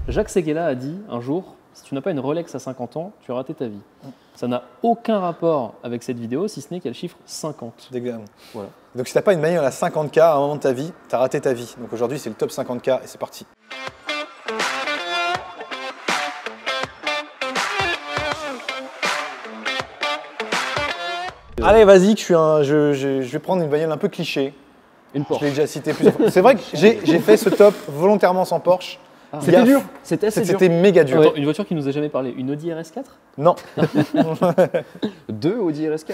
Jacques Séguéla a dit un jour, si tu n'as pas une Rolex à 50 ans, tu as raté ta vie. Ça n'a aucun rapport avec cette vidéo, si ce n'est qu'elle chiffre 50. Exactement. Voilà. Donc si tu n'as pas une bagnole à 50K à un moment de ta vie, tu as raté ta vie. Donc aujourd'hui, c'est le top 50K et c'est parti. Allez, vas-y, je vais prendre une bagnole un peu cliché. Une Je Porsche. l'ai déjà cité plusieurs fois. C'est vrai que j'ai fait ce top volontairement sans Porsche. C'était dur. C'était assez dur. C'était méga dur. Attends, une voiture qui nous a jamais parlé, une Audi RS4 ? Non, 2 Audi RS4.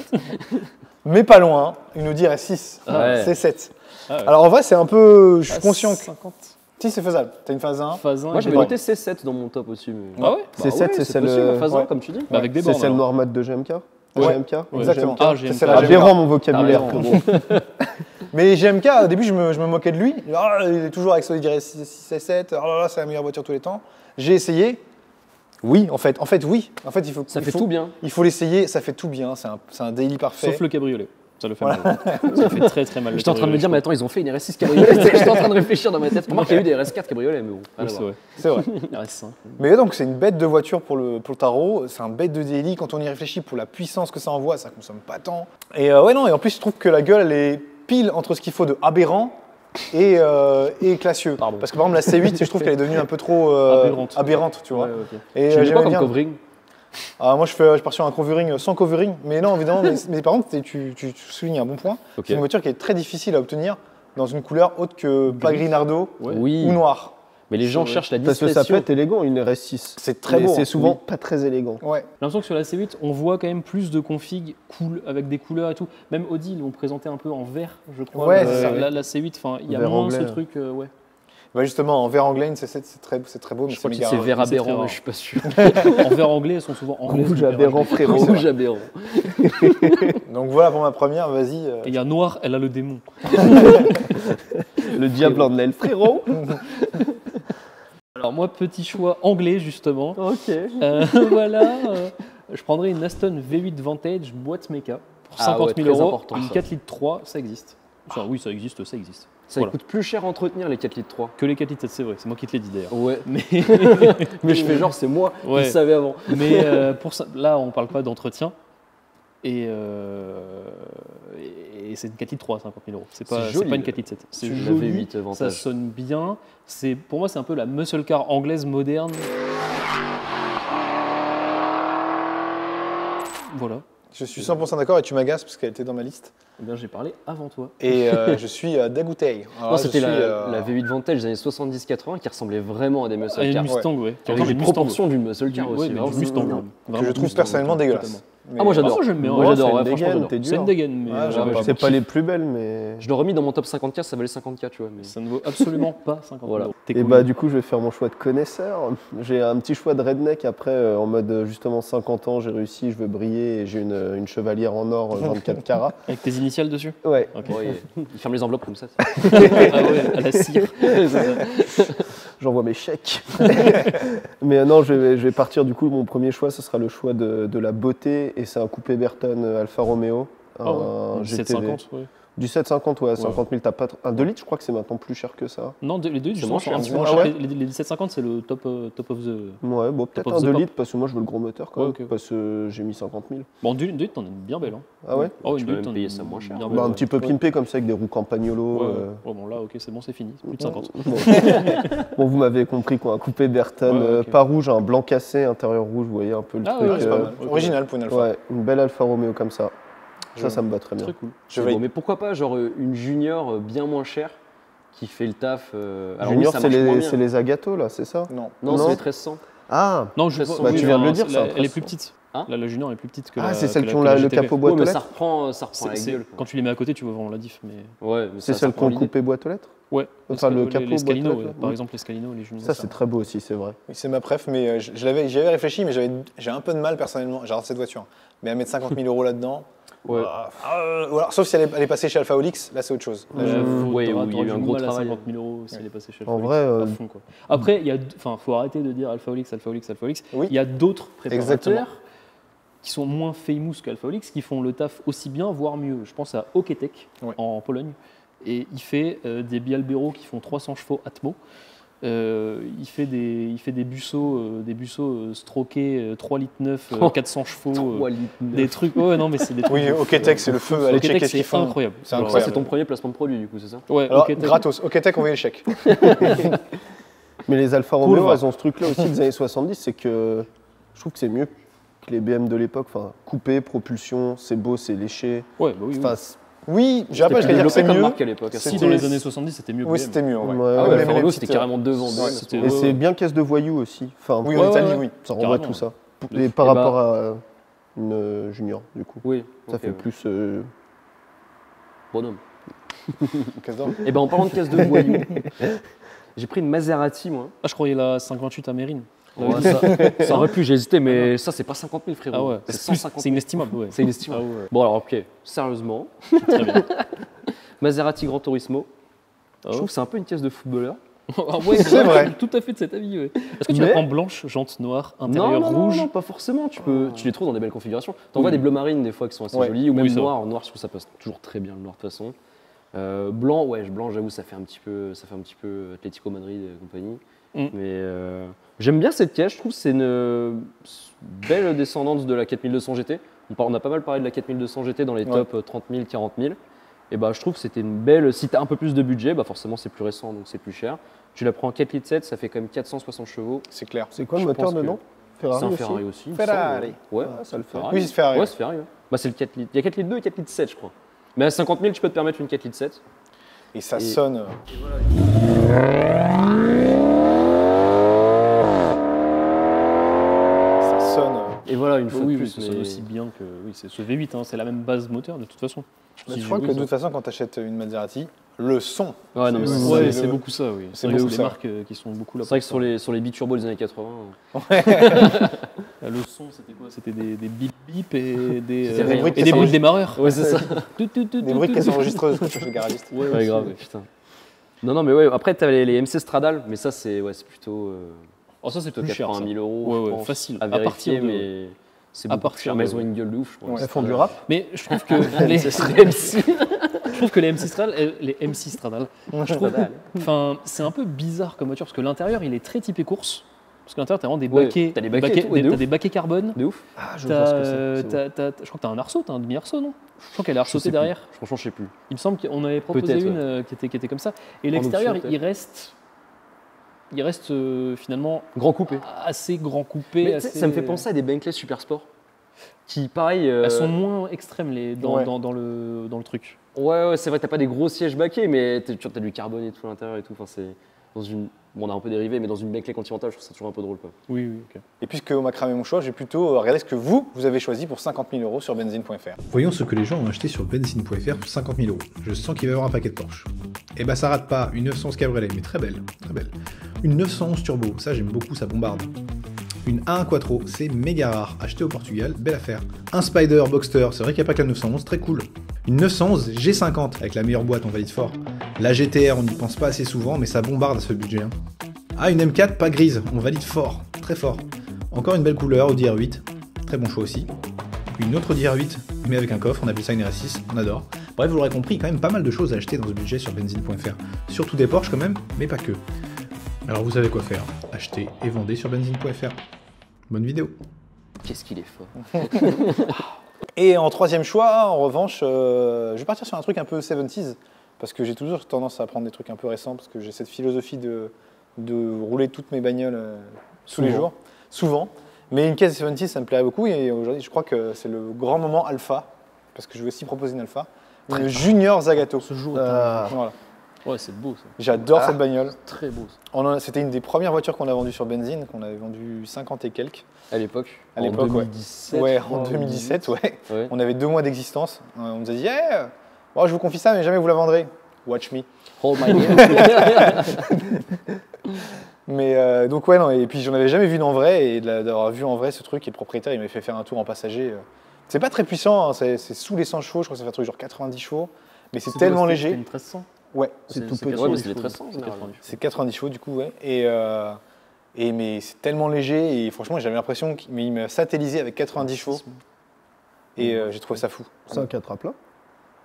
mais pas loin. Une Audi RS6. Ouais. C7. Ah ouais. Alors en vrai, c'est un peu. Je suis conscient que. 50. Si, c'est faisable. T'as une phase 1. Phase 1. Moi, j'avais Ouais. noté C7 dans mon top aussi. Mais... Ah ouais C'est 7, c'est celle. possible, phase 1, ouais. comme tu dis. Bah, avec des C'est bornes. celle alors. noir mat de GMK. Ouais. GMK. Exactement. Ah, GMK. C'est la GMK. Aberrant mon vocabulaire, Aberrant. frérot. Mais GMK, au début, je me moquais de lui. Ah, il est toujours avec son Audi RS6 7. Oh là là, c'est la meilleure voiture de tous les temps. J'ai essayé. Oui, en fait, oui. En fait, Ça fait tout bien. Il faut l'essayer. Ça fait tout bien. C'est un daily parfait. Sauf le cabriolet. Ça le fait mal. Ça fait très très mal. le J'étais en train de me cabriolet, dire, je mais attends, ils ont fait une RS6 cabriolet. J'étais en train de réfléchir dans ma tête. Pour moi, il y a eu des RS4 cabriolet, mais bon. crois. Oui, c'est vrai. C'est vrai. RS5. Mais donc, c'est une bête de voiture pour le tarot. C'est un bête de daily. Quand on y réfléchit, pour la puissance que ça envoie, ça consomme pas tant. Et ouais, non. Et en plus, je trouve que la gueule, elle est pile entre ce qu'il faut de aberrant et classieux. Pardon. Parce que par exemple, la C8, je trouve qu'elle est devenue un peu trop aberrante, tu vois. Ouais, ok. Et Tu mets quoi j'aimais comme bien. covering? Ah, moi, je pars sur un covering sans covering. Mais non, évidemment. mais par contre, tu soulignes un bon point. Ok. C'est une voiture qui est très difficile à obtenir dans une couleur autre que pas grinardo Ouais. Oui. ou noir. Mais les gens C'est vrai. cherchent la Parce que discrétion. ça peut être élégant, une RS6. C'est très Mais beau. c'est hein. souvent pas très élégant. Ouais. J'ai l'impression que sur la C8, on voit quand même plus de configs cool avec des couleurs et tout. Même Audi, ils l'ont présenté un peu en vert, je crois. Ouais, c'est ça. La C8, enfin, il y a Vert moins anglais. ce truc. Ouais. Bah justement, en vert anglais, c'est très beau, mais Je crois c'est que méga C'est rare. vert Mais c'est très aberrant, rare. mais je suis pas sûr. En vert anglais, elles sont souvent anglaises. Rouge donc aberrant, vert frérot. Rouge aberrant. Donc voilà pour ma première, vas-y. Et il y a noir, elle a le démon. Le diable en elle, frérot. Alors moi, petit choix anglais justement. Ok. Voilà, je prendrais une Aston V8 Vantage boîte méca pour Ah 50 ouais, 000 très euros. important, Une ça. 4 litres 3, ça existe. Enfin oui, ça existe. Ça Voilà. coûte plus cher à entretenir les 4 litres 3. Que les 4 litres 7, c'est vrai, c'est moi qui te l'ai dit d'ailleurs. Ouais. Mais, Mais je fais genre, c'est moi Ouais. qui savais avant. mais pour ça, là, on parle pas d'entretien. Et c'est une 4 litres 3, 50 000 euros. C'est pas joli, une 4 litres 7. C'est la joli, V8 Vantage. ça sonne bien. Pour moi, c'est un peu la muscle car anglaise moderne. Voilà. Je suis 100% d'accord et tu m'agaces parce qu'elle était dans ma liste. Eh bien, j'ai parlé avant toi. Et je suis dégoûté. Alors Non, là, c'était je suis, la V8 Vantage des années 70-80 qui ressemblait vraiment à des muscle Ah, une cars. Mustang, ouais. Qui avait les proportions d'une muscle car aussi. Ouais, mais vraiment, du Mustang. vraiment. ouais. que Vraiment je trouve Mustang, personnellement dégueulasse. totalement. Mais- Ah, moi j'adore. moi, j'aime bien. Moi Ouais, j'adore, c'est ouais, une franchement dégaine, j'adore. t'es C'est une dur. dégaine, mais Ah, j'aime pas. C'est pas les plus belles, mais. Je l'aurais mis dans mon top 50K, ça valait 50K, tu vois. Mais... ça ne vaut absolument pas 50 Voilà. euros. T'es Et cool. bah du coup je vais faire mon choix de connaisseur. J'ai un petit choix de redneck après en mode justement 50 ans, j'ai réussi, je veux briller et j'ai une chevalière en or 24 carats. Avec tes initiales dessus. Ouais. Ok. Ouais, il ferme les enveloppes comme ça. Ah ouais, à la cire. J'envoie mes chèques. Mais non, je vais partir du coup, mon premier choix ce sera le choix de la beauté et c'est un coupé Berton Alfa Romeo. Oh, Un 750, ouais. Du 750, ouais, 50 000, t'as pas. Un 2 litres, je crois que c'est maintenant plus cher que ça. Non, les deux, justement, moins sont cher. un petit peu Ah moins chers. ouais. Les 750, c'est le top of the. Ouais, bon, peut-être of un the 2 pop. litres parce que moi je veux le gros moteur quand Ouais, même. ok. Parce que j'ai mis 50 000. Bon, en 2 litres, t'en as une bien belle. Hein. Ah ouais Oh, Tu une peux 2 même litres, payer ça moins cher. bien Bah, belle, un ouais. petit peu pimpé comme ça avec des roues Campagnolo. Ouais, ouais. Oh, bon, là, ok, c'est bon, c'est fini. Plus de 50. Bon, Bon, vous m'avez compris quoi, un coupé Berton, Ouais, ok. pas rouge, un blanc cassé, intérieur rouge, vous voyez un peu le Ah truc. ouais, c'est pas euh, mal. ok. Original pour une Alfa. ouais, une belle Alfa Romeo comme ça. Ça me va très bien. Très cool. Je C'est vais- bon, mais pourquoi pas genre une junior bien moins chère qui fait le taf. Alors oui, Junior, ça c'est marche moins les, bien. c'est les Agato là, c'est ça Non. Non, Non. c'est les 1300. Ah Non, je Bah, tu viens de le dire, c'est ça, elle est après. plus petite. Hein Là, la junior est plus petite que Ah, la. c'est celles que qui ont que la le GTV. capot boîte Ouais, aux mais lettres. ça reprend la C'est- gueule. Quand tu les mets à côté, tu vois vraiment la diff. Mais... Ouais, mais C'est ça celles qui prend ont l'idée. coupé boîte aux lettres. Ouais, Enfin, le les capot boîte Scalino, aux ouais. lettres. Par exemple, les Scalino, les juniors. Ça, c'est très beau aussi, c'est vrai. Oui, c'est ma préf, mais j'y avais réfléchi, mais j'ai un peu de mal personnellement. J'adore cette voiture. Mais à mettre 50 000 euros là-dedans. Ouais. Ou alors, sauf si elle est passée chez Alpha Olix, là c'est autre chose. Là, Ouais, où il y a eu un gros mal à travail. 50 000 euros si elle est passée chez En Alpha vrai, Olix, à fond, quoi. Après, faut arrêter de dire Alpha Olix, Alpha Olix, Alpha Olix. Oui. Il y a d'autres préparateurs Exactement. qui sont moins famous qu'Alpha Olix, qui font le taf aussi bien, voire mieux. Je pense à Oketek Ouais. en Pologne. Et il fait des Bialbero qui font 300 chevaux Atmo. Il fait des buceaux stroqués 3 litres 9, 400 chevaux, des trucs. Ouais, non, mais c'est des trucs. Oui, Oketech, c'est le feu. Allez checker ce qu'ils c'est font. incroyable. C'est Ça, incroyable. c'est ton premier placement de produit, du coup, c'est ça? Ouais, Alors, Oketech. gratos. Oketech, envoyez le chèque. Mais les Alfa Cool, Romeo, va. elles ont ce truc-là aussi des années 70, c'est que je trouve que c'est mieux que les BM de l'époque. Enfin, coupé, propulsion, c'est beau, c'est léché. Ouais, bah oui. Enfin, Oui, j'irais pas C'était jusqu'à dire que développé c'est comme mieux. marque à l'époque. à ce Si C'était- dans moment-là. les années 70, c'était mieux. Oui, BM. c'était mieux. Ouais. Ouais, Ah ouais, ouais, mais Alfa les Romeo, petites, c'était carrément devant. ouais, c'était- et ouais, c'est ouais. bien caisse de voyous aussi. Enfin, Oui, Ouais, en Italie, ouais. oui. ça renvoie Carrément. tout ça. De Et fou. par Eh bah- rapport à une junior, du coup. Oui, Ça ok, fait ouais. plus. Bonhomme. Casse d'or. Et ben en parlant de caisse de voyous, j'ai pris une Maserati, moi. Ah, je croyais la 58 à Mérine. Ouais, ça aurait pu, j'ai hésité, mais ça, c'est pas 50 000, frérot. Ah ouais, c'est c'est plus- 150 c'est 000. inestimable. Ouais. C'est inestimable. Ah ouais. Bon, alors, ok, sérieusement, Très bien. Maserati Gran Turismo, Ah je trouve que c'est un peu une caisse de footballeur. Ah ouais, C'est vrai. Je suis tout à fait de cet avis. Ouais. Est-ce que tu Mais- la prends blanche, jante noire, intérieur rouge? non, pas forcément. Tu les trouves dans des belles configurations. T'en vois Oui. des bleu marine des fois qui sont assez Ouais. jolis, ou même Oui, ça noir. Noir, je trouve que ça passe toujours très bien le noir de toute façon. Blanc, ouais, blanc, j'avoue, ça fait un petit peu Atlético Madrid et compagnie. Mm. Mais j'aime bien cette caisse. Je trouve que c'est une belle descendance de la 4200 GT. On a pas mal parlé de la 4200 GT dans les Ouais. top 30 000, 40 000. Et bah, je trouve que c'était une belle. Si tu as un peu plus de budget, bah forcément c'est plus récent donc c'est plus cher. Tu la prends en 4 litres 7, ça fait quand même 460 chevaux. C'est clair. C'est quoi le Je moteur pense que dedans C'est Ferrari un aussi Ferrari aussi. il me Ferrari. semble. Ouais, Ah, ça le fait. Ferrari. Oui, c'est Ferrari. Ouais, c'est Ferrari. Ouais. Bah, c'est le 4 litres. Il y a 4 litres 2 et 4 litres 7, je crois. Mais à 50 000, tu peux te permettre une 4 litres 7. Et ça Et- sonne. Ça sonne. Et voilà, une fois Oui, de oui, plus. ça sonne mais- aussi bien que. Oui, c'est ce V8, hein, c'est la même base moteur de toute façon. Mais Si je crois que de oui, toute façon, quand tu achètes une Maserati, le son. Ouais, non, mais C'est- c'est Ouais, le- c'est beaucoup ça, oui. c'est C'est vrai que beaucoup c'est ça. des marques qui sont beaucoup là. c'est vrai que sur les biturbos des années 80, Le son, c'était quoi? C'était des bip bip et des, C'était rien. et des Qui bruits de s'enregistrent. démarreur. ouais, c'est ça. Des bruits qui s'enregistrent chez le garagiste. Ouais, Ouais, grave, putain. Non, mais ouais, après, t'as les MC Stradal, mais ça, c'est plutôt. Oh, ça, c'est plutôt plus cher. 80 ça. 000 euros. Ouais, je ouais, pense, facile. À À vérifier, partir de- mais c'est à beaucoup plus partir cher. Mais de- elles ont une gueule de ouf, je crois. Ouais. Elles font du rap. Mais je trouve que les MC Stradal, je trouve, enfin, c'est un peu bizarre comme voiture parce que l'intérieur, il est très typé course. Parce que l'intérieur, t'as vraiment des Ouais, baquets, t'as des baquets et tout, ouais, de t'as ouf. des baquets carbone. De ouf. Ah, je vois ce que c'est. C'est bon. Je crois que t'as un arceau, t'as un demi-arceau, non? Je crois qu'elle est Je sais arceautée plus. derrière. Franchement, je sais plus. Il me semble qu'on avait proposé Peut-être, une qui était comme ça. Et l'extérieur, option, il reste finalement Grand coupé. assez grand coupé. Mais tu sais, assez- ça me fait penser à des Bentley Super Sport. Qui, pareil. Elles sont moins extrêmes Ouais. dans le truc. Ouais, c'est vrai, t'as pas des gros sièges baquets, mais t'as du carbone et tout à l'intérieur et tout. Enfin, c'est dans une. Bon, on a un peu dérivé, mais dans une Bentley Continental, je trouve ça toujours un peu drôle, quoi. Oui, ok. Et puisque on m'a cramé mon choix, je vais plutôt regarder ce que vous avez choisi pour 50 000 euros sur benzine.fr. Voyons ce que les gens ont acheté sur benzine.fr pour 50 000 euros. Je sens qu'il va y avoir un paquet de Porsche. Eh ben ça rate pas, une 911 Cabriolet, mais très belle, très belle. Une 911 Turbo, ça j'aime beaucoup, ça bombarde. Une A1 Quattro, c'est méga rare, acheté au Portugal, belle affaire. Un Spider Boxster, c'est vrai qu'il n'y a pas que la 911, très cool. Une 911 G50, avec la meilleure boîte, on valide fort. La GTR, on n'y pense pas assez souvent, mais ça bombarde à ce budget. Hein. Ah, une M4, pas grise, on valide fort, très fort. Encore une belle couleur, Audi R8, très bon choix aussi. Une autre Audi R8, mais avec un coffre, on appelle ça une RS6, on adore. Bref, vous l'aurez compris, quand même pas mal de choses à acheter dans ce budget sur benzine.fr. Surtout des Porsche quand même, mais pas que. Alors vous savez quoi faire, achetez et vendez sur benzine.fr. Bonne vidéo. Qu'est-ce qu'il est fort. Et en troisième choix, en revanche, je vais partir sur un truc un peu 70s, parce que j'ai toujours tendance à prendre des trucs un peu récents, parce que j'ai cette philosophie de rouler toutes mes bagnoles tous les Souvent. jours, souvent. Mais une caisse 70, ça me plairait beaucoup, et aujourd'hui, je crois que c'est le grand moment alpha, parce que je vais aussi proposer une alpha, une Junior Zagato. Ce jour, Ah. Voilà. ouais, c'est beau ça. J'adore cette bagnole. Très beau ça. C'était une des premières voitures qu'on a vendues sur Benzine, qu'on avait vendu 50 et quelques. À l'époque. À en l'époque, ouais. 2017. Ouais, je crois, en 2017, ouais. Ouais. On avait 2 mois d'existence. On nous a dit, yeah, bon, je vous confie ça, mais jamais vous la vendrez. Watch me. Hold my hand. Mais donc, ouais, non, et puis j'en avais jamais vu en vrai, et d'avoir vu en vrai ce truc, et le propriétaire, il m'avait fait faire un tour en passager. C'est pas très puissant, hein, c'est sous les 100 chevaux, je crois que ça fait un truc genre 90 chevaux, mais c'est tellement C'était léger. une 1300. Ouais, C'est tout petit. Ouais, mais c'est les 1300 en général. c'est 90 chevaux du coup, ouais. Mais c'est tellement léger, et franchement, j'avais l'impression qu'il m'a satellisé avec 90 chevaux, et j'ai trouvé ça fou. C'est un 4 à plat.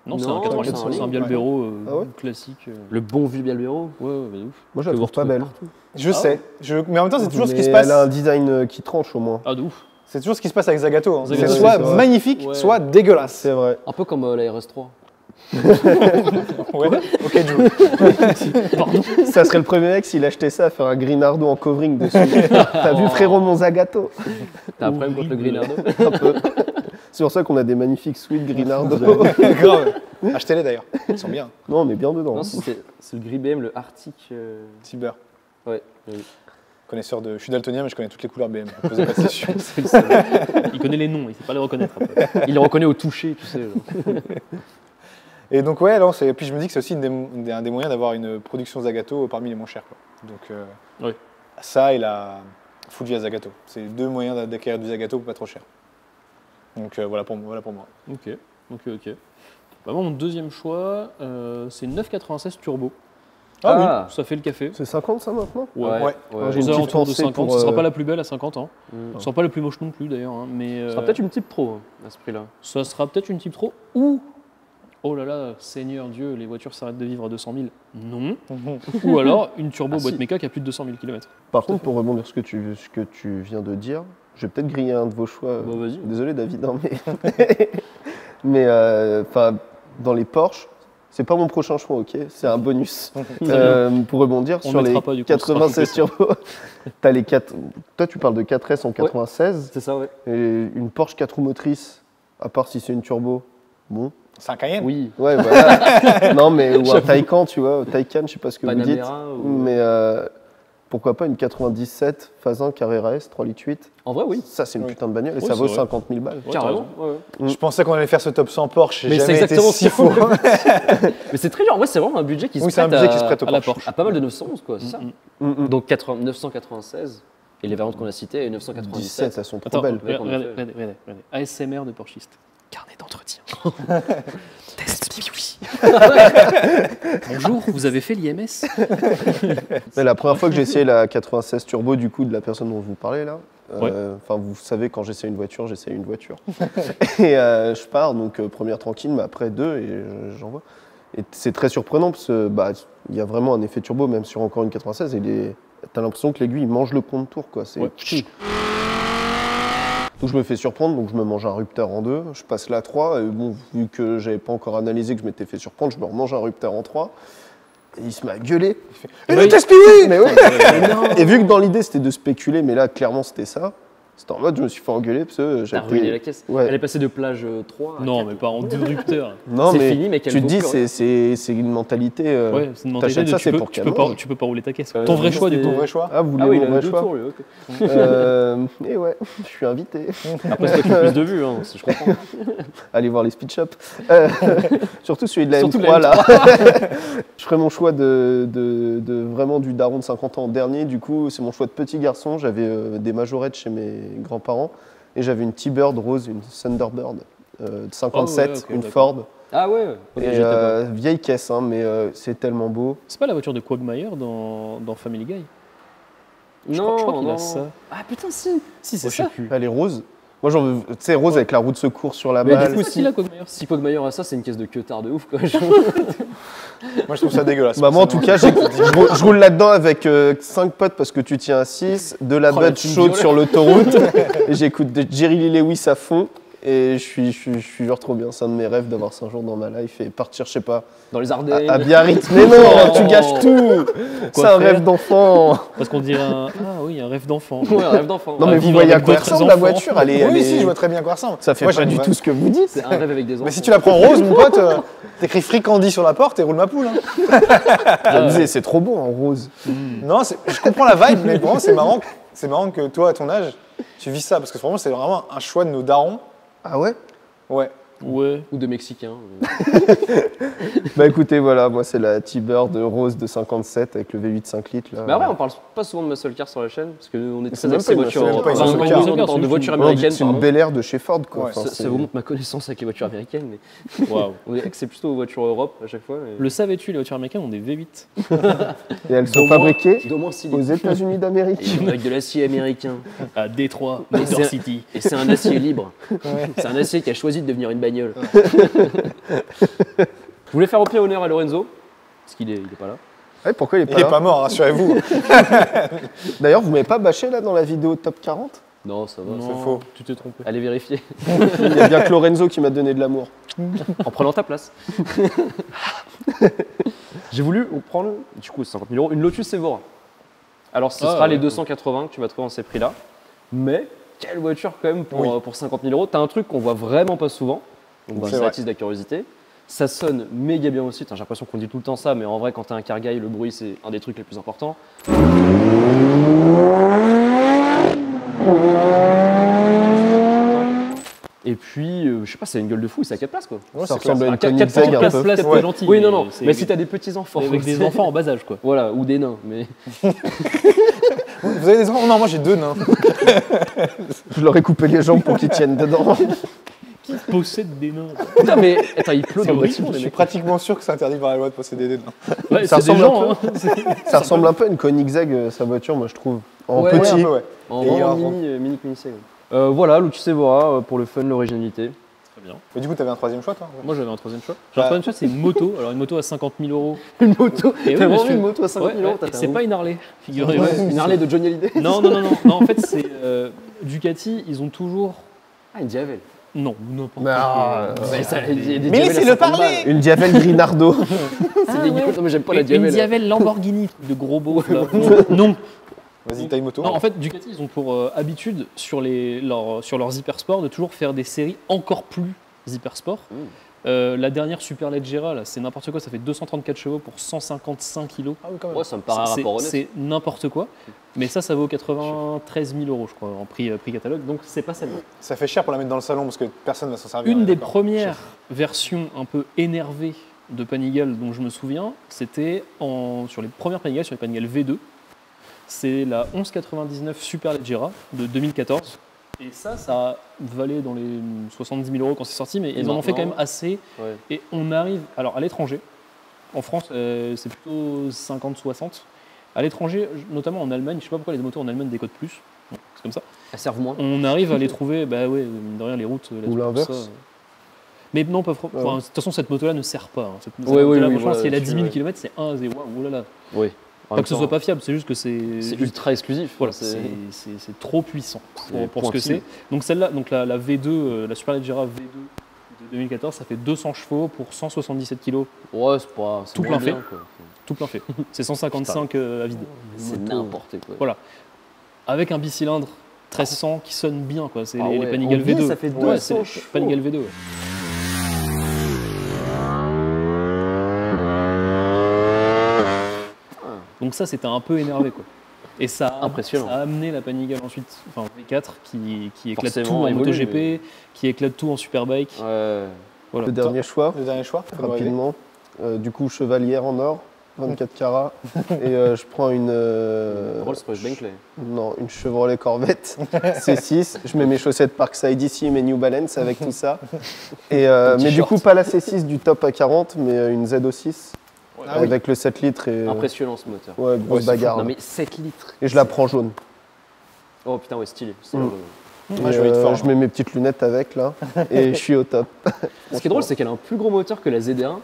Non, c'est Non, un 80 c'est litres, un c'est un litre. Bialbero Ah ouais classique. Le bon vieux Bialbero. Ouais, ouais, de ouf. Moi, je la Que vous trouve pas retrouvez belle. partout. Je sais, mais en même temps, c'est toujours ce qui se Mais passe. Elle a un design qui tranche au moins. Ah, de ouf. C'est toujours ce qui se passe avec Zagato. hein. C'est Zagato, soit c'est vrai. magnifique, Ouais. soit dégueulasse. C'est vrai. Un peu comme la RS3. Ouais. Ok, Joe. Pardon. Ça serait le premier mec s'il achetait ça à faire un Grinardo en covering dessus. T'as vu frérot mon Zagato? T'as un problème contre le Grinardo? Un peu. C'est pour ça qu'on a des magnifiques sweats Grinardo. Grave. Achetez-les d'ailleurs. Ils sont bien. Non, on est bien dedans. Non, c'est le gris BM, le Arctic. Cyber. Ouais. oui. Connaisseur de. Je suis daltonien, mais je connais toutes les couleurs BM. Posez pas de questions. C'est le seul. Il connaît les noms, il sait pas les reconnaître après. Il les reconnaît au toucher, tu sais. genre. Et donc, ouais, alors, puis je me dis que c'est aussi un des moyens d'avoir une production Zagato parmi les moins chers. Quoi. Donc, Oui. ça et la Fuji à Zagato. C'est deux moyens d'acquérir du Zagato pas trop cher. Donc, voilà pour moi. Ok. Bah, moi, mon deuxième choix, c'est une 996 Turbo. Ah Ça fait le café. C'est 50 ça maintenant? Ouais. Moi, j'ai Aux une petite alentours de pensée 50. pour, Ce sera pas la plus belle à 50 ans. Mm. Ce sera pas la plus moche non plus d'ailleurs. hein, mais Ce sera peut-être une type pro hein, à ce prix-là. ça sera peut-être une Type Pro ou. Oh là là, Seigneur Dieu, les voitures s'arrêtent de vivre à 200 000. Non. Ou alors une turbo Ah, boîte si. méca qui a plus de 200 000 km. Par contre, pour rebondir sur ce que tu viens de dire, je vais peut-être griller un de vos choix. Bah, vas-y. Désolé David, hein, mais enfin, dans les Porsche, c'est pas mon prochain choix, ok? C'est un bonus. Pour rebondir On sur le les mettra pas, du coup, on sera 96 turbo, t'as les 4. Toi, tu parles de 4S en 96 C'est ça, ouais. et une Porsche 4 roues motrices, à part si c'est une turbo. Bon, C'est un Cayenne. Oui. ouais, voilà. Non, mais ou un Taycan, tu vois, Taycan, je sais pas ce que vous dites. Panamera ou... Mais pourquoi pas une 97 phase 1 Carrera S 3 litres 8. En vrai, oui. Ça, c'est une Oui. putain de bagnole et Oui, ça vaut c'est vrai. 50 000 balles. Ouais, Carrément. t'as Ouais, ouais. Je pensais qu'on allait faire ce top 100 Porsche. J'ai Mais c'est jamais été exactement si ce qu'il faux. Mais c'est très dur. En vrai, c'est vraiment un budget qui Oui, se c'est un prête budget qui se prête au à la Porsche. Porsche. à pas mal de 911, quoi, c'est ça. Mm. Donc 996, et les variantes qu'on a citées, et 997. 17, elles sont trop Attends, belles. regardez. ASMR de Porschiste. Carnet d'entretien. Test Piwi. Bonjour, vous avez fait l'IMS? Mais la première fois que j'ai essayé la 96 Turbo, du coup, de la personne dont je vous parlais là, Ouais. enfin, vous savez, quand j'essaie une voiture, j'essaie une voiture. Et je pars, donc première tranquille, mais après deux, et j'envoie. Et c'est très surprenant parce que bah, il y a vraiment un effet turbo, même sur encore une 96, et t'as l'impression que l'aiguille mange le compte-tour, quoi. C'est Ouais. Donc je me fais surprendre, donc je me mange un rupteur en deux, je passe la 3, et bon, vu que j'avais pas encore analysé que je m'étais fait surprendre, je me remange un rupteur en 3, et il se met à gueuler. Et Oui. le test Piwi Mais ouais. Et vu que dans l'idée c'était de spéculer, mais là clairement c'était ça, c'était en mode je me suis fait engueuler parce que T'as j'avais ruiné la caisse. Ouais. Elle est passée de plage 3 à Non, 4. mais pas en deux rupteurs. Non C'est mais fini, mais qu'elle tu te vaut dis plus rien. c'est une mentalité. Ouais, c'est une mentalité t'achètes de ça, tu c'est peux, pour tu, qu'elle peux pas, mange. tu peux pas rouler ta caisse. Ouais, Ton vrai c'est- choix, du coup. Ton vrai choix. Ah vous voulez Ah oui, mon il a vrai deux choix tours, lui, ok. Et ouais, je suis invité. Après, c'est toi qui as plus de vues, hein, je comprends. Allez voir les speed shops. Surtout celui de la Surtout M3 la là. Je ferai mon choix de vraiment du daron de 50 ans en dernier. Du coup, c'est mon choix de petit garçon. J'avais des majorettes chez mes grands-parents et j'avais une T-Bird rose, une Thunderbird de 57, Ah ouais, ok, une d'accord. Ford. Ah ouais, ok, Et j'étais pas. vieille caisse, hein, mais c'est tellement beau. C'est pas la voiture de Quagmire dans Family Guy? Non, je crois qu'il non. a ça. Ah putain, si. Si, c'est Oh, je sais ça. plus. Elle est rose. Moi, j'en veux, tu sais, rose avec la roue de secours sur la Mais du balle. coup, C'est qui la Quagmire? Si Quagmire a ça, c'est une caisse de queutard de ouf, quoi. Moi, je trouve ça dégueulasse. Bah moi en tout cas, je roule là-dedans avec 5 potes parce que tu tiens à 6, de la Oh, la bud team chaude violet. sur l'autoroute, et j'écoute de Jerry Lee Lewis à fond, et je suis genre trop bien. C'est un de mes rêves d'avoir ça un jour dans ma life et partir, je sais pas, Dans les à Ardennes. Biarritz. Mais non, Oh. tu gâches tout. C'est un faire rêve d'enfant. Parce qu'on dirait un... Ah oui, un rêve d'enfant. Ouais, un rêve d'enfant. Non À mais vous vivre voyez à avec quoi elle d'autres ressemble la enfants. voiture. Elle est, Oui, si, je vois très bien à quoi ça ressemble. Ça fait Moi, pas du j'aime- tout ce que vous dites. C'est un rêve avec des enfants. Mais si tu la prends rose, mon pote, t'écris Fricandi sur la porte et roule ma poule. hein. Je me disais, c'est trop beau en rose. Non, je comprends la vibe, mais pour moi, c'est marrant. C'est marrant que toi, à ton âge, tu vis ça. Parce que vraiment, c'est vraiment un choix de nos darons. Ah ouais. Ouais. Ouais. Ou de Mexicains. Bah écoutez, voilà, moi c'est la T-Bird rose de 57 avec le V8 5 litres là. Mais après, on parle pas souvent de muscle car sur la chaîne, parce qu'on est C'est très même axé pas une voitures. muscle car, pas une Enfin, muscle on car. parle de voitures Non, américaines, c'est une pardon. Bel Air de chez Ford quoi. Ouais, Enfin, Ça c'est- vous montre ma connaissance avec les voitures américaines, mais Waouh. on est axé plutôt aux voitures Europe à chaque fois. Le savais-tu, les voitures américaines ont des V8. Et elles sont fabriquées d'au moins 6 aux litres. États-Unis d'Amérique. Et avec de l'acier américain. À Détroit, Et Motor c'est- City. Et c'est un acier libre. C'est un acier qui a choisi de devenir une bagnole bagnole. Je voulais faire au pied honneur à Lorenzo, parce qu'il est pas là. Ouais, pourquoi il est Il pas est là pas mort, rassurez-vous. D'ailleurs, vous m'avez pas bâché là dans la vidéo top 40 ? Non, ça va. Non, c'est faux. Tu t'es trompé. Allez vérifier, Il y a bien que Lorenzo qui m'a donné de l'amour. en prenant ta place. J'ai voulu prendre, du coup, 50 000 €, une Lotus Evora. Alors, ce sera les 280 que tu vas trouver dans ces prix-là. Mais, quelle voiture quand même pour 50 000 €. T'as un truc qu'on voit vraiment pas souvent. Donc, C'est ça vrai. attise la curiosité. Ça sonne méga bien aussi. J'ai l'impression qu'on dit tout le temps ça, mais en vrai, quand t'es un car guy, le bruit, c'est un des trucs les plus importants. Et puis, je sais pas, c'est une gueule de fou, c'est à 4 places quoi. Ouais, Ça c'est clair. ressemble à une Quatre- Koenigsegg un Place, peu. place, Ouais. t'es gentil. Oui, non, non, c'est mais si t'as des petits enfants. avec des enfants en bas âge, quoi. Voilà, ou des nains, mais. Vous avez des enfants? Non, moi j'ai 2 nains. Je leur ai coupé les jambes pour qu'ils tiennent dedans. Possède des nains. Putain, mais attends, il pleut C'est dans le horrible, bâtiment, Je les suis mecs. pratiquement sûr que c'est interdit par la loi de posséder des nains. Ouais, Ça c'est des ressemble gens, un hein. Ça ressemble un peu à une Koenigsegg, sa voiture, moi je trouve. En Ouais, Ouais, un petit. peu, ouais. En Et vraiment en- mini Koenigsegg. Voilà, Lotus Evora pour le fun, l'originalité. Très bien. Mais du coup, t'avais un troisième choix, toi? Moi, j'avais un troisième choix. J'ai un troisième choix, c'est une moto. Alors, une moto à 50 000 €. Une moto. Et oui, T'as vraiment monsieur. une moto à 50 000 Ouais, €. t'as c'est un pas ouf. une Harley, figurez-vous. Ouais, une Harley de Johnny Hallyday. Non, non, non, non, non. En fait, c'est Ducati. Ils ont toujours. Ah, une Diavel. Non, n'importe Mais quoi. Ouais, ça, il y a des Mais Diavel à laissez-le 50 parler. balles. Une Diavel Grinardo. C'est dégueulasse. Non, mais j'aime pas la Une Diavel. Diavel Lamborghini, truc de gros beauf là. Non. Vas-y, taille moto. Non, en fait, Ducati, ils ont pour habitude sur leurs hypersports de toujours faire des séries encore plus hypersports. La dernière Superleggera, là, c'est n'importe quoi, ça fait 234 chevaux pour 155 kilos. Ah oui, quand même. Ouais, ça me paraît un C'est- rapport honnête. C'est n'importe quoi. Mais ça vaut 93 000 €, je crois, en prix catalogue. Donc, c'est pas celle-là. Ça fait cher pour la mettre dans le salon parce que personne ne va s'en servir. Une des D'accord. premières versions un peu énervées de Panigale dont je me souviens, c'était sur les premières Panigale, sur les Panigale V2. C'est la 1199 Superleggera de 2014. Et ça valait dans les 70 000 € quand c'est sorti, mais Et ils en ont fait quand maintenant même assez. Ouais. Et on arrive, alors à l'étranger, en France, c'est plutôt 50-60. À l'étranger, notamment en Allemagne, je sais pas pourquoi les motos en Allemagne décodent plus. Bon, c'est comme ça. Elles servent moins. On arrive à les trouver, bah ouais, mine de rien, les routes. là-dessus, Ou tout l'inverse. ça. Mais non, pas enfin, Ouais. de toute façon, cette moto-là ne sert pas. Hein. Cette Oui, moto-là, oui, franchement, voilà, si elle a 10 000 ouais. km, c'est un, c'est waouh, là là. Oui. En Pas même que ce temps, soit pas fiable, c'est juste que c'est C'est juste- ultra exclusif. voilà, c'est- c'est trop puissant C'est pour ce que pointu. c'est. Donc celle-là, donc la V2, la Superleggera V2 de 2014, ça fait 200 chevaux pour 177 kg, Ouais, c'est pas. c'est Tout moins plein bien, fait. quoi. tout plein fait. C'est 155 à vide. C'est n'importe quoi. Voilà. Avec un bicylindre 1300 qui sonne bien, quoi. C'est Ah les ouais, Panigale en biais, V2. ça fait Ouais, 200 c'est chevaux. Panigale V2. Ouais. Donc ça, c'était un peu énervé, quoi. Et Impressionnant. ça a amené la Panigale ensuite, enfin V4, qui éclate Forcément tout en évolué, MotoGP, mais- qui éclate tout en Superbike. Ouais. Voilà. Le dernier choix, Le dernier choix? fais-moi rêver. rapidement. Du coup, chevalière en or, 24 carats. Et je prends une. Rolls-Royce Bentley. Non, une Chevrolet Corvette C6. Je mets mes chaussettes Parkside ici, mes New Balance avec tout ça. Et, mais du t-shirt. coup, pas la C6 du top à 40, mais une ZO6 Ah oui. avec le 7 litres et. Impressionnant ce moteur. Ouais, grosse Ouais, c'est bagarre. Non là. mais 7 litres. Et je la prends jaune. Oh putain, ouais, stylé. Ah, je vais être fort, je mets mes petites lunettes avec là. Et je suis au top. Ce qui est drôle, c'est qu'elle a un plus gros moteur que la ZR1.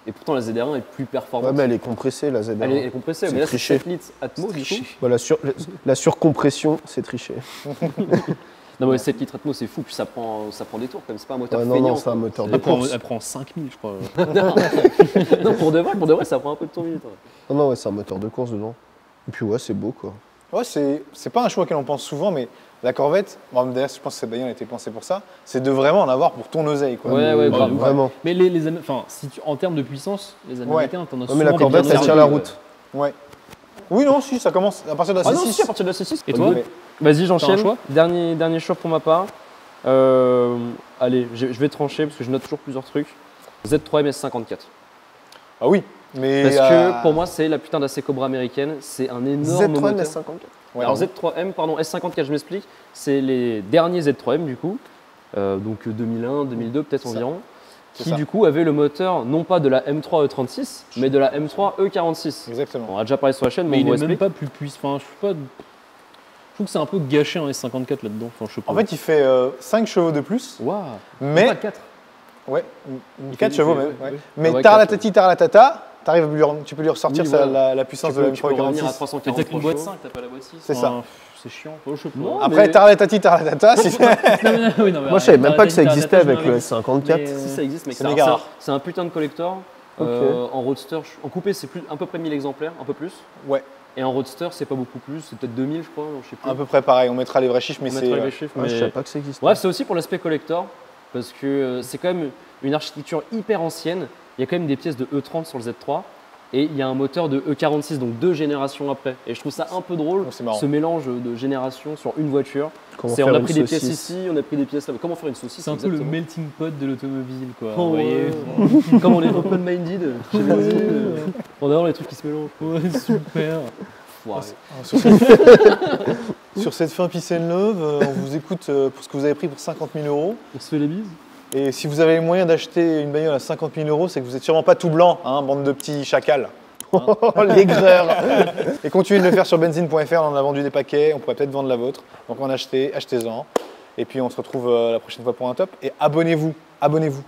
Et pourtant, la ZR1 est plus Ouais, performante. mais elle est compressée la ZR. Elle est compressée, C'est mais là, c'est triché. 7 litres Atmos, du coup. Bon, la surcompression, c'est triché. Non, mais 7 litres Atmos, c'est fou. Puis ça prend des tours, comme c'est pas un moteur Ouais, non, feignant. non, c'est un quoi. moteur de Elle prend, course. elle prend 5000, je crois. Non, pour de vrai, ça prend un peu de tour minute. Non, non, ouais, c'est un moteur de course dedans. Et puis ouais, c'est beau quoi. Ouais, c'est pas un choix auquel on pense souvent, mais la Corvette, bon, d'ailleurs, je pense que cette bagnole a été pensée pour ça, c'est de vraiment en avoir pour ton oseille, quoi. Ouais, grave. Vraiment. Mais enfin, en termes de puissance, les Américains, t'en as Ouais, souvent mais la des Corvette, bien elle tient la route. Ouais. Oui, non, si, ça commence à partir de la Ah C6. non, si, à partir de la C6. Et toi Mais- Vas-y, T'as j'enchaîne. un choix Dernier choix pour ma part. Allez, je vais trancher parce que je note toujours plusieurs trucs. Z3M S54. Ah oui, mais. Parce que pour moi, c'est la putain d'AC Cobra américaine. C'est un énorme Z3 moteur. S54. Ouais, Alors ouais. Z3M, pardon, S54, je m'explique. C'est les derniers Z3M du coup. Donc 2001, 2002 peut-être C'est ça. environ. C'est Qui ça. du coup avait le moteur non pas de la M3 E36, mais de la M3 E46. Exactement. On a déjà parlé sur la chaîne, Mais mais il on est vous même explique. pas plus puissant. Enfin, je trouve que c'est un peu gâché un S54 là-dedans. Enfin, je sais pas. En fait, il fait 5 chevaux de plus, Waouh. mais. Pas 4. Ouais, une 4 chevaux même. ouais. Ouais. Mais Ouais, Tarlatati, Tarlatata, tu peux lui ressortir Oui, voilà. la puissance Tu de la peux revenir à 46. 340 Mais t'as qu'une boîte chevaux. 5, t'as pas la boîte 6. C'est ça. C'est chiant. Oh, je sais pas. Non. Après, mais- Tarlatati, Tarlatata, si Oui, non, mais Moi, je savais même pas que ça arrête, existait arrête, avec le arrête, S54. mais- Si ça existe, mec, c'est méga rare. c'est un putain de collector. Ok. En roadster, en coupé, c'est à peu près 1000 exemplaires, un peu plus. Ouais, Et en roadster, c'est pas beaucoup plus, c'est peut-être 2000, je crois, je sais plus. à peu près pareil. On mettra les vrais chiffres, mais On c'est. mettra les chiffres, Ouais, je mais- savais pas que ça existait. Bref, c'est aussi pour l'aspect collector, parce que c'est quand même une architecture hyper ancienne. Il y a quand même des pièces de E30 sur le Z3, et il y a un moteur de E46, donc 2 générations après. Et je trouve ça un peu drôle, C'est marrant. ce mélange de générations sur une voiture. Comment On faire a une pris des pièces saucisse. ici, on a pris des pièces là. Comment faire une saucisse C'est un peu le exactement. melting pot de l'automobile, quoi. Oh, vous voyez ouais. Comme on est open-minded, chez Benzine, on adore les trucs qui se mélangent. Ouais, super. Ouais. Sur cette fin Peace and Love, on vous écoute pour ce que vous avez pris pour 50 000 €. On se fait les bises. Et si vous avez les moyens d'acheter une bagnole à 50 000 €, c'est que vous n'êtes sûrement pas tout blanc, hein, bande de petits chacals. L'aigreur. Et continuez de le faire sur benzine.fr, on en a vendu des paquets, on pourrait peut-être vendre la vôtre. Donc en achetez-en. Et puis on se retrouve la prochaine fois pour un top. Et abonnez-vous, abonnez-vous.